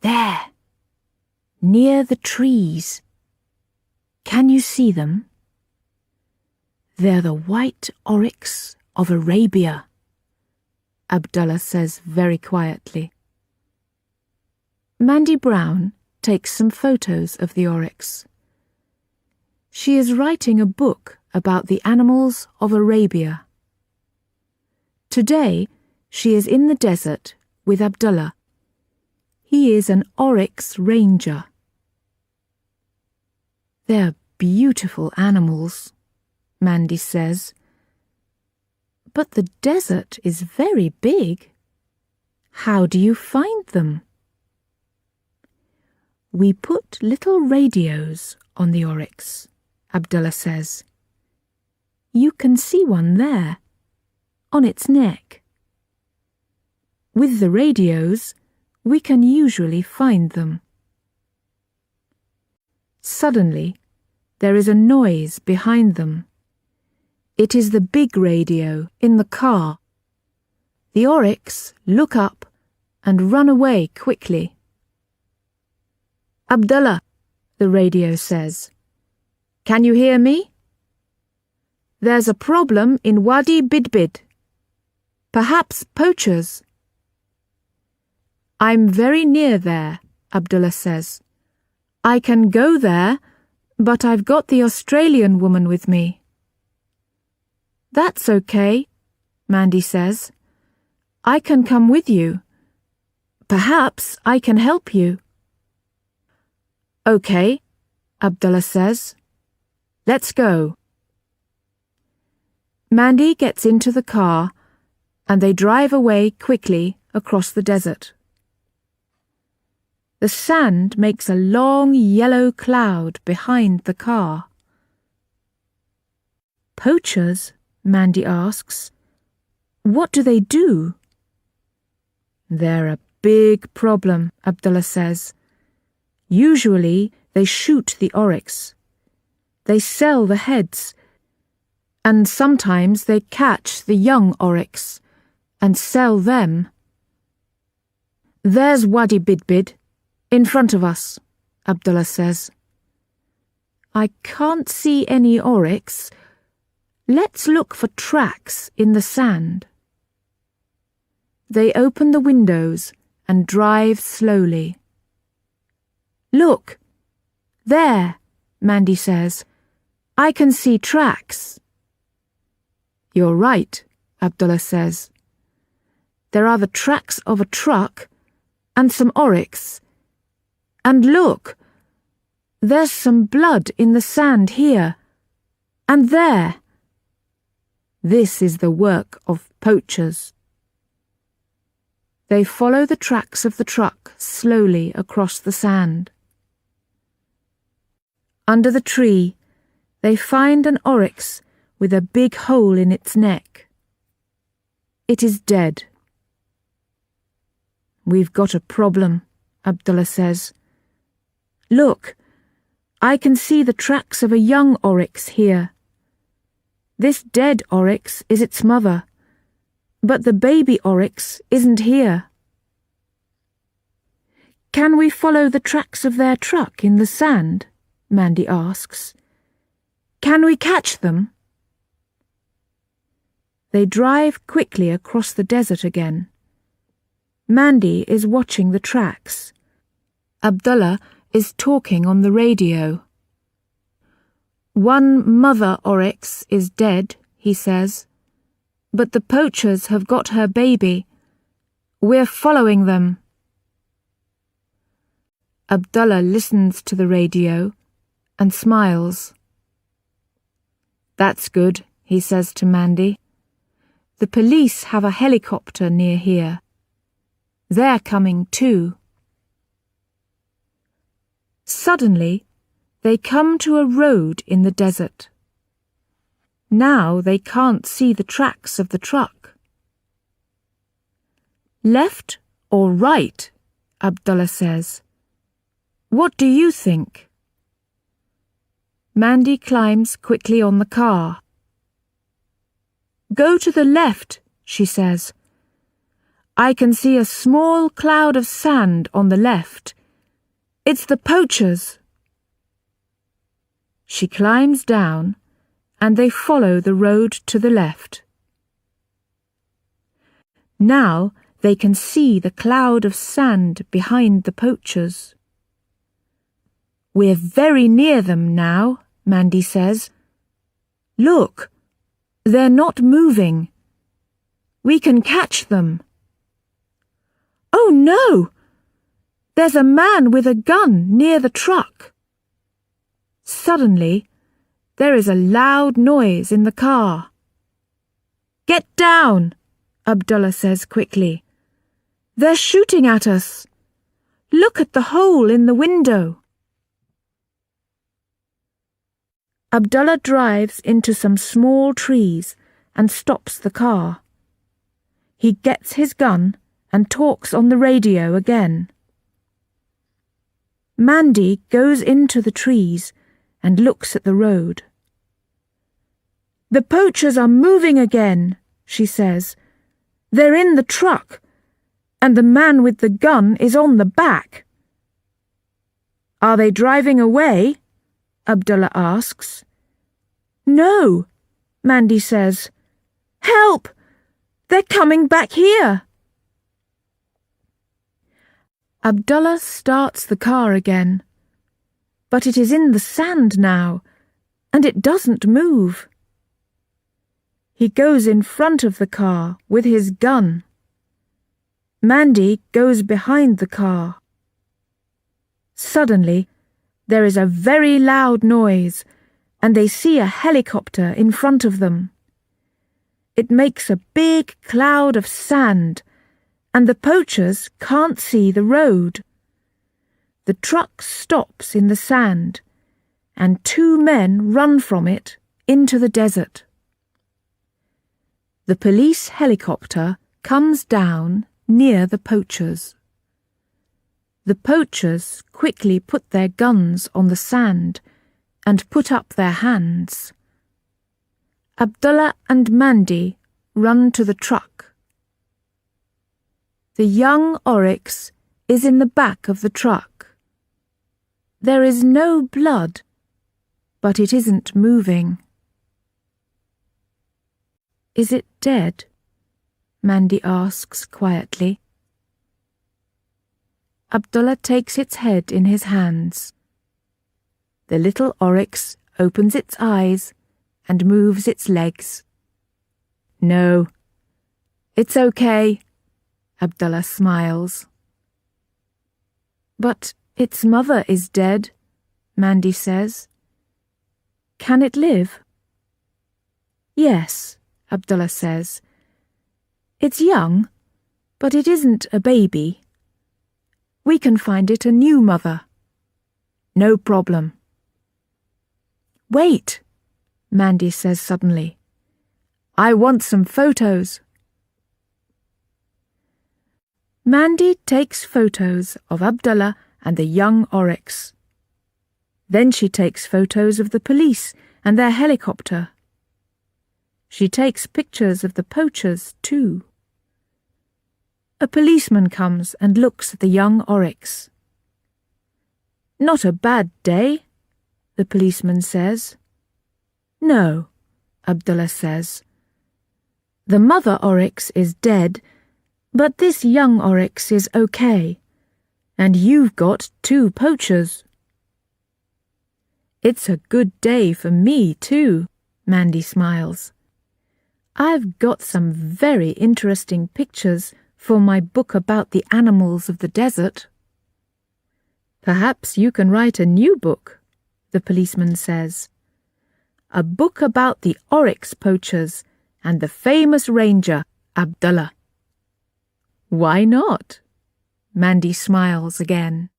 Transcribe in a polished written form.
There, near the trees. Can you see them? They're the WhiteOryx of Arabia, Abdullah says very quietly. Mandy Brown takes some photos of the oryx. She is writing a book about the animals of Arabia. Today, she is in the desert with Abdullah. He is an oryx ranger. They're beautiful animals, Mandy says. But the desert is very big. How do you find them? We put little radios on the oryx, Abdullah says. You can see one there, on its neck. With the radios, we can usually find them. Suddenly, there is a noise behind them. It is the big radio in the car. The oryx look up and run away quickly. Abdullah, the radio says. Can you hear me? There's a problem in Wadi Bidbid. Perhaps poachers. I'm very near there, Abdullah says. I can go there, but I've got the Australian woman with me. That's okay, Mandy says. I can come with you. Perhaps I can help you. Okay, Abdullah says. Let's go. Mandy gets into the car and they drive away quickly across the desert. The sand makes a long yellow cloud behind the car. Poachers? Mandy asks. What do they do? They're a big problem, Abdullah says. Usually they shoot the oryx. They sell the heads, and sometimes they catch the young oryx and sell them. There's Wadi Bidbid, in front of us, Abdullah says. I can't see any oryx. Let's look for tracks in the sand. They open the windows and drive slowly. Look, there, Mandy says. I can see tracks. You're right, Abdullah says. There are the tracks of a truck and some oryx. And look, there's some blood in the sand here and there. This is the work of poachers. They follow the tracks of the truck slowly across the sand. Under the tree, they find an oryx with a big hole in its neck. It is dead. We've got a problem, Abdullah says. Look, I can see the tracks of a young oryx here. This dead oryx is its mother, but the baby oryx isn't here. Can we follow the tracks of their truck in the sand? Mandy asks. Can we catch them? They drive quickly across the desert again. Mandy is watching the tracks. Abdullah is talking on the radio. One mother oryx is dead, he says, but the poachers have got her baby. We're following them. Abdullah listens to the radio and smiles. That's good, he says to Mandy. The police have a helicopter near here. They're coming too. Suddenly, they come to a road in the desert. Now they can't see the tracks of the truck. Left or right? Abdullah says. What do you think? Mandy climbs quickly on the car. Go to the left, she says. I can see a small cloud of sand on the left. It's the poachers. She climbs down, and they follow the road to the left. Now they can see the cloud of sand behind the poachers. We're very near them now, Mandy says. Look, they're not moving. We can catch them. Oh no! There's a man with a gun near the truck. Suddenly, there is a loud noise in the car. Get down, Abdullah says quickly. They're shooting at us. Look at the hole in the window. Abdullah drives into some small trees and stops the car. He gets his gun and talks on the radio again. Mandy goes into the trees and looks at the road. The poachers are moving again, she says. They're in the truck, and the man with the gun is on the back. Are they driving away? Abdullah asks. No, Mandy says. Help! They're coming back here. Abdullah starts the car again, but it is in the sand now, and it doesn't move. He goes in front of the car with his gun. Mandy goes behind the car. Suddenly, there is a very loud noise, and they see a helicopter in front of them. It makes a big cloud of sand, and the poachers can't see the road. The truck stops in the sand, and two men run from it into the desert. The police helicopter comes down near the poachers. The poachers quickly put their guns on the sand and put up their hands. Abdullah and Mandy run to the truck. The young oryx is in the back of the truck. There is no blood, but it isn't moving. Is it dead? Mandy asks quietly. Abdullah takes its head in his hands. The little oryx opens its eyes and moves its legs. No, it's okay, Abdullah smiles. But its mother is dead, Mandy says. Can it live? Yes, Abdullah says. It's young, but it isn't a baby. We can find it a new mother. No problem. Wait, Mandy says suddenly. I want some photos. Mandy takes photos of Abdullah and the young oryx. Then she takes photos of the police and their helicopter. She takes pictures of the poachers too. A policeman comes and looks at the young oryx. Not a bad day, the policeman says. No, Abdullah says. The mother oryx is dead, but this young oryx is okay, and you've got two poachers. It's a good day for me too, Mandy smiles. I've got some very interesting pictures for my book about the animals of the desert. Perhaps you can write a new book, the policeman says. A book about the oryx poachers and the famous ranger, Abdullah. Why not? Mandy smiles again.